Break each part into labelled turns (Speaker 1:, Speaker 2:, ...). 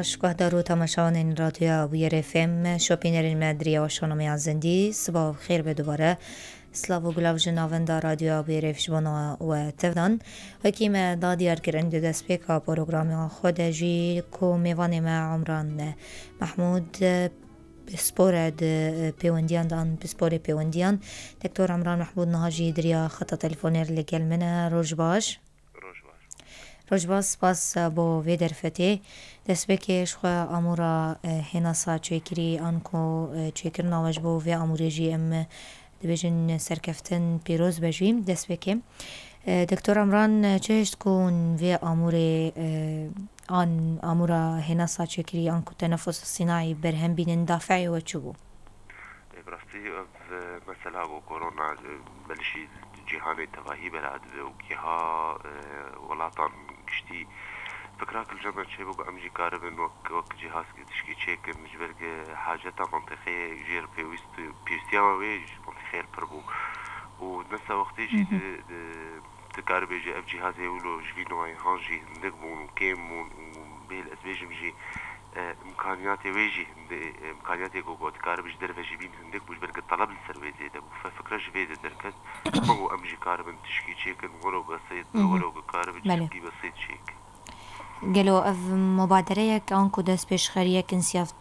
Speaker 1: شكوه دارو تماشاوان رادیو ویر FM شوپینر المدرية وشانومي عزندي صباح بخير بدوباره سلاو و گلاو جناوند رادیو ویر جبانا و تفدان وكيما داديار كرن دست بيكا پروگرامی خود جي كو ميواني ما عمران محمود بسپور پیوندیان دان بسپور پیوندیان دکتور عمران محمود نهاجی دریا خط تلفونر لگل منه روش باش سپاس با وی درفتی دست بکش خواه امورا هناسا چویکری آنکو چویکر ناوش با وی اموری جی ام دبیجن سرکفتن پیروز بجویم دست بکیم دکتور عمران چهشت کن وی اموری آن امورا هناسا چویکری آنکو تنفس الصناعي برهم بین دافعی و چوبو
Speaker 2: براستی مثلا و كورونا بلشي جهان تواهي بلاد وكيها ولاتان كشتي فكراك الجمع شيء بقى أمجي كاربن وك جهاز تشكي تشيك مجبرك حاجة منطقية غير بيستيما ويج منطقية بربو ونسا وقتي شي تكارب يجي أف جهاز يقولوا جبينو هانجي نقبون وكيمون وبيل أسبيج مجي امكانياتي ويجي امكانياتي قوت كارب جدر فجيبين هندك بوش برك الطلب السروي زيدا ففكره جفيد دركت مو امجي كارب تشكي شيك ولو بسيط ولو كارب تشكي بسيط شيك
Speaker 1: قالوا اف مبادره انكو دس بيش خريك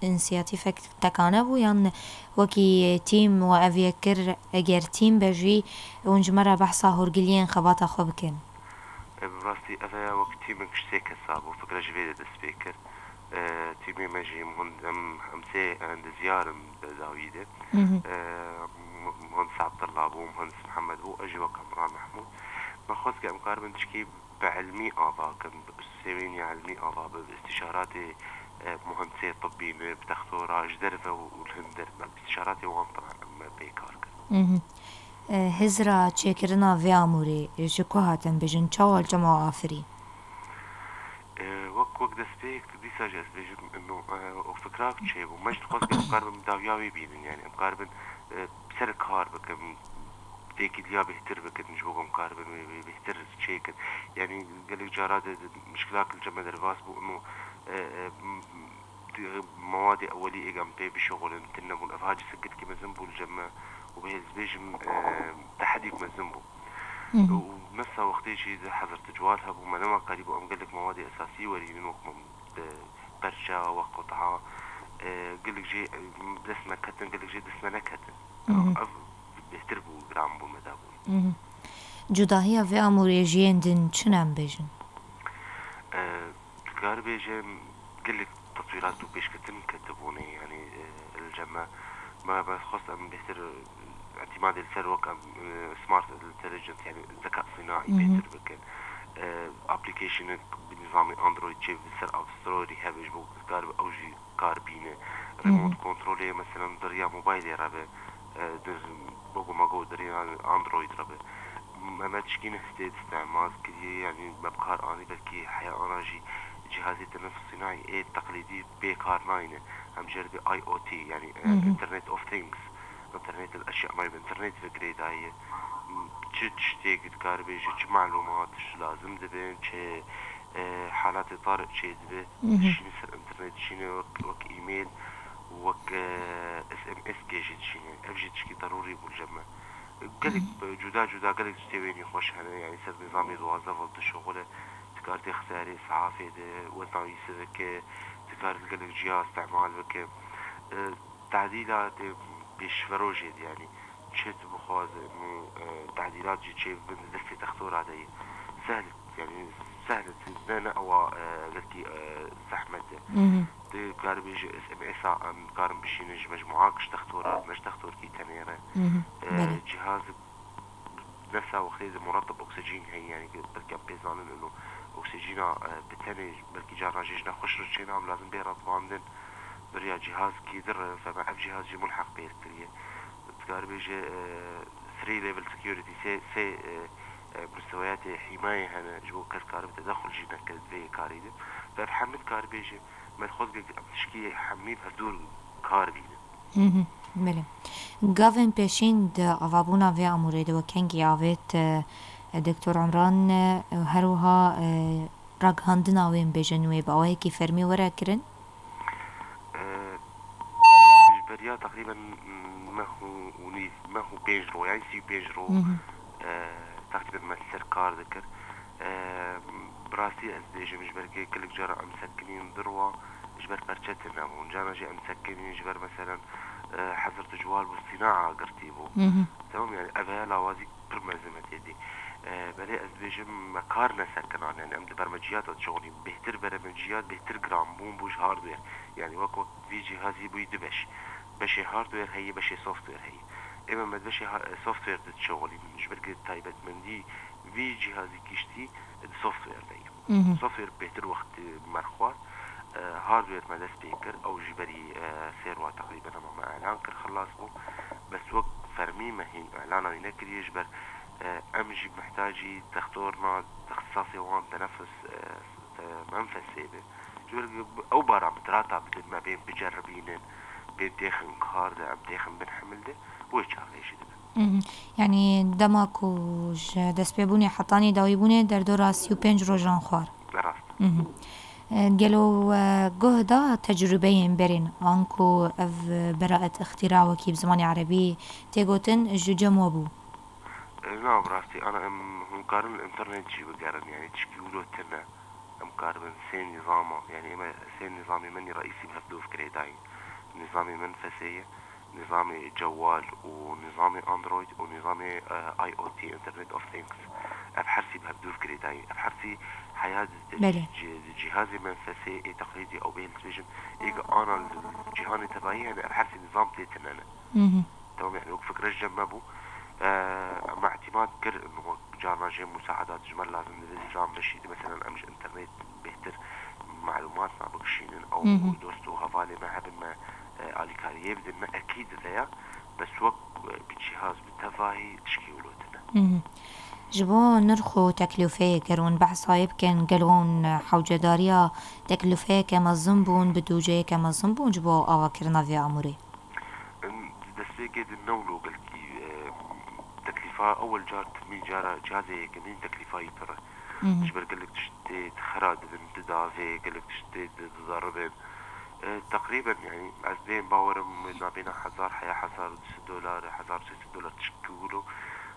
Speaker 1: انسياتيفك تكانه بو يعني وكي تيم وافيكر اگر تيم بجي ونجمره بحثا هورجلين خباطه خو بكن
Speaker 2: براستي افا وقت تيم كشتيك حساب وفكره جفيد دس بيكر تيمي ماجي همسي عند زيارة داويدة مهندس عبد الله أبو مهندس محمد أبو أجي وك عمران محمود ما خص كأمكار من تشكي بعلمي آضا كان سويني علمي آضا باستشاراتي مهندسي طبي بتختورة جدرفة والهندر باستشاراتي وانطرة بيكار
Speaker 1: هزرا تشكرنا في عموري جكوهاتن بجن شوال جماعة آفري
Speaker 2: وك دسبيك دي ساجة اسبيج انه وفكراك شيء ومجد قصدي مقاربة مداوياوي بينن يعني مقاربة بسر كار بكم ديك اليا بيهتر بكت نجوغ مقاربة بيهتر شيء يعني قالك جارات مشكلات الجمع درباس بو انه مواد اولي ايقام بي بشغل تنبون افهاج سكت كما زنبو الجمع وبهي الزبيج تحديك ما زنبو ونفسها وقتي شيء حضرت جوالها وما نما قريب وأم قال لك مواد أساسية ورينين وقم برشا وقطعة قال لك جي دسمة كتن قال لك جي دسمة نكتن بيهتربوا جرام بالمدابون
Speaker 1: جداهية في أمور جيندن شنام بيجن
Speaker 2: تقار بيجن قال لك تطويرات بيش كتن كتبوني يعني الجمع ما بخص أم بيهتر اعتماد الثروة سمارت انتليجنت يعني ذكاء صناعي بيتر بكن ابلكيشن بنظام اندرويد شيء بسر اب ستوري هبج بو كارب اوجي كاربينه ريموت كنترول مثلا دريا موبايل ربه در بوغو ماغو دريا اندرويد ربه ما تشكين هستيد استعمال كي يعني ببكار اني بلكي حياه انرجي جهاز التنفس الصناعي ايه التقليدي بيكار ناينه هم جربي اي او تي يعني انترنت اوف ثينجز انترنت الاشياء ما الانترنت فكريت هاي تشتيك تكار بيجي تش معلومات تش لازم دبين تش حالات طارئ شيء دبي شنو يصير انترنت شنو وك ايميل وك اس ام اس كيجي شنو افجي تشكي ضروري بالجمع قالك جدا قالك تستويني خوش هنا يعني صار نظامي وظيفه الشغل تكار تختاري صحافه وطني سبك تكار قالك جهاز استعمال بك تعديلات بيش فروجد يعني شت بخواز انه تعديلات جي شيء من دفتي تختور علي سهلة زنا او قلتي زحمة دي قارب يجي اس ام اس ام قارب بشينج مجموعاكش تختورات مش تختور كي تنيرة جهاز نفسه وقتي مرطب اكسجين هي يعني بلكي بيزان انه اكسجينا بتني بلكي جانا جيجنا خوش رجينا لازم بيرات باندن بريا جهاز كيدر فما جهاز جي ملحق بيرتريه تقارب يجي 3 level security سي مستويات حماية هنا جو كارب تدخل جينا كذي كاريده فحمد كارب يجي ما تخوض تشكي حميد هدول كاربيده
Speaker 1: بله گاوین پیشین د اوابونا و امورید و کنگی آوید دکتر عمران هروها رگ هندنا وین بجنوی با آوه کی فرمی ورا کرن؟
Speaker 2: جبريا تقريبا ما هو بيجرو يعني سي بيجرو تقريبا ما السركار ذكر براسي ازديجي مش بركي كل جرى مسكنين ذروة جبر برشتنا ونجانا جي مسكنين جبر مثلا حضرت جوال والصناعة قرتيبو تمام يعني أبها لوازي برمزمة يدي بري ازديجم مكارنا سكنان يعني أمد برمجيات شغلي بهتر برمجيات بهتر جرام بوم بوش هاردوير يعني وقت في جهازي بيد بشي هاردوير هي بشي سوفتوير هي اما ما بشي سوفتوير تشغلي مش بركي تايبت من دي في جهازي كيشتي سوفتوير لي سوفتوير بهتر وقت مرخوات هاردوير مدى سبيكر او جبري سيروا تقريبا ما اعلان كر خلاص بو بس وقت فرمي ما هين اعلانا ينكر يجبر امجي محتاجي تختورنا تخصصي وان تنفس منفس سيبه جبر او بارامترات بدل ما بين بجربينن بين داخل كارده ام داخل بنحمل ده ويش عايش ده
Speaker 1: يعني دماكو دست ببونه حطاني داویبونه در دورا 35 روزان خوار
Speaker 2: راست
Speaker 1: گلو جهدا تجربه برين انكو اف براءة اختراع وكيب زماني عربي تيغوتن جوجا موبو
Speaker 2: نعم راستي انا مقارن الانترنت جي بقارن يعني تشكيولو تنا مقارن سين نظامه يعني اما سين نظامي مني رئيسي بهدوف كريداين نظامي منفسية نظامي جوال ونظامي اندرويد ونظامي اي او تي انترنت اوف ثينكس ابحرسي بهدوف كريداين ابحرسي حياة جهازي منفسي تقليدي او بين التلفزيون ايجا انا الجهاني تبعي يعني ابحرسي نظام تيتن انا تمام يعني وقت فكرة جمبو مع اعتماد كل انه جانا جي مساعدات جمال لازم نظام بشي مثلا امش انترنت بهتر معلوماتنا بقشينن او دوستو هفالي ما هبن ما اليكاريه بدنا اكيد ذا بس وقت بجهاز بالتفاهي تشكيولوتنا
Speaker 1: جبو نرخو تكلفة كرون بحصايب كان قالون حوجة داريا تكلفة كما الزنبون بدوجة كما الزنبون جبو آوا كرنا في عمري
Speaker 2: دستي كده النولو قلتي تكلفة أول جار تمين جارة جهازي كمين تكلفة يترى جبر قلك تشتي تخراد تدافي قلك تشتي تضربين تقريبا يعني عزبين باور ما بين $1000 $1000 $600 تشكيولو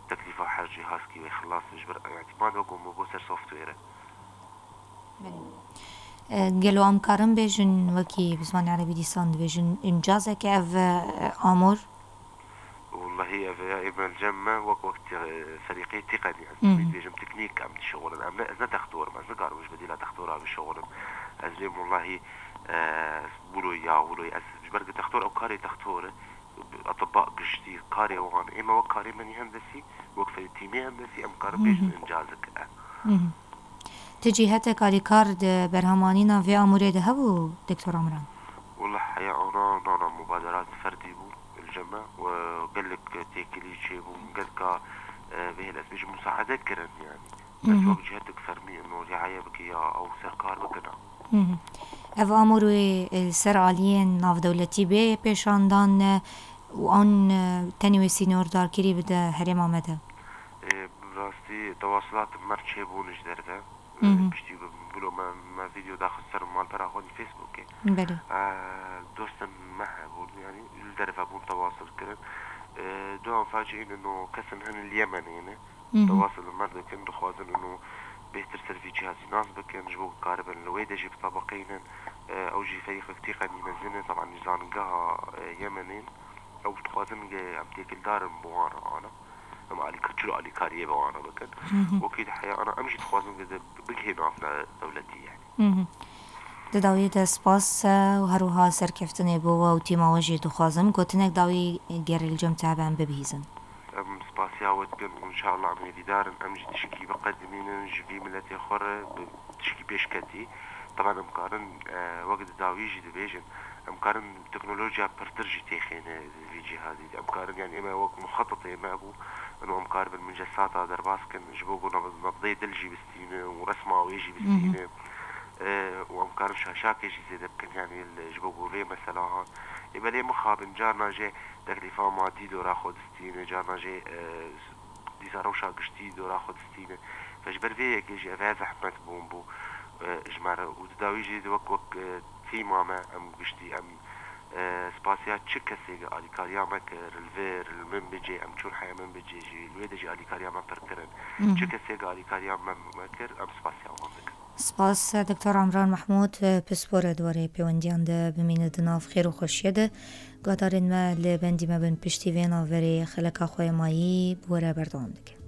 Speaker 2: تكلفة حاجة جهاز كي ويخلص جبر اعتماد وقوم بوسر سوفتويره
Speaker 1: قالوا أمكارن بيجن وكي بزمان عربي ديسان بيجن إنجازة كيف أمور
Speaker 2: والله هي إما الجمع وقت فريقي تقني يعني بيجم تكنيك أم الشغل أنا تختور ما زقار مش بدي لا تختورها بالشغل أزلم والله بولو جبر تختور أو كاري تختور أطباء قشتي كاري وان إما وكاري من هندسي وقف التيمي هندسي أمكارن بيجن إنجازك
Speaker 1: تجي هتا كاري كارد برهمانينا في أموري ده هبو دكتور عمران
Speaker 2: والله حقيقة أنا مبادرات فردي بو الجمع وقال لك تيكلي شيء وقال به الأسبيج مساعدات كرن يعني بس وقت جهتك فرمي إنه رعاية بكيا أو سركار بكنا
Speaker 1: اف أموري سر عاليين ناف دولتي بي بيشاندان وان تنوي سينور دار كري بدا هريم عمده
Speaker 2: براستي تواصلات مرشي بونش درده بشتي بقولوا ما فيديو داخل سر مال براغوني فيسبوك
Speaker 1: بله
Speaker 2: دوستن معها بقول يعني الدرفة بون تواصل كرن دوام فاجئين انه كسن هن اليمن يعني تواصل المرضى كان دخوازن انه بيهتر سيرفي جهازي ناس بكن جبو قاربا لويدا جيب طبقين او جي فريق تقني مزنة طبعا نزان قاها يمنين او دخوازن عم تيك الدار بوانا انا ما علي كتشلو علي كاريه بوانا بكن وكيد حياة انا امشي دخوازن قد بقهي نافنا دولتي يعني
Speaker 1: داوی سپاس و هروها سرکفتنه بوا و تیما وجه دخوازم گوتنک داوی گر الجم تعبان ببهیزن
Speaker 2: سپاسیا ودبن وان شاء الله عملي دارن امجي تشكي بقدمين جبي ملتي اخرى تشكي بيشكتي طبعا مقارن وقت داويجي دبيجن مقارن تكنولوجيا برترجي تيخينا في جهازي مقارن يعني اما وقت مخطط اما ابو انه مقارن المنجسات هذا باسكن جبوقو نبضي دلجي بستينه ورسمه ويجي بستينه وامكار شاشاك يجي زي دبكن يعني الجبوبو ليه مثلا هون يبقى ليه مخابن جارنا جي تكلفة مادي دورا خود ستينة جارنا جي ديزا روشا قشتي دورا خود ستينة فجبر فيك يجي افاز احمد بومبو اجمارة وداوي يجي وك تيما ما ام قشتي ام سپاسیات چه کسی که آلیکاریا مکر الویر من بجی ام چون حیا من بجی جی الویده جی آلیکاریا من پرکرن چه کسی که آلیکاریا من مکر ام سپاسیا وان بکر
Speaker 1: سپاس دکتر عمران محمود پسپور دواره پیوندیان ده بمینه ناف خیر و خوشیه ده گادارین ما لبندی ما بین پشتی وینا وری خلقا خوی مایی بوره بردام دکه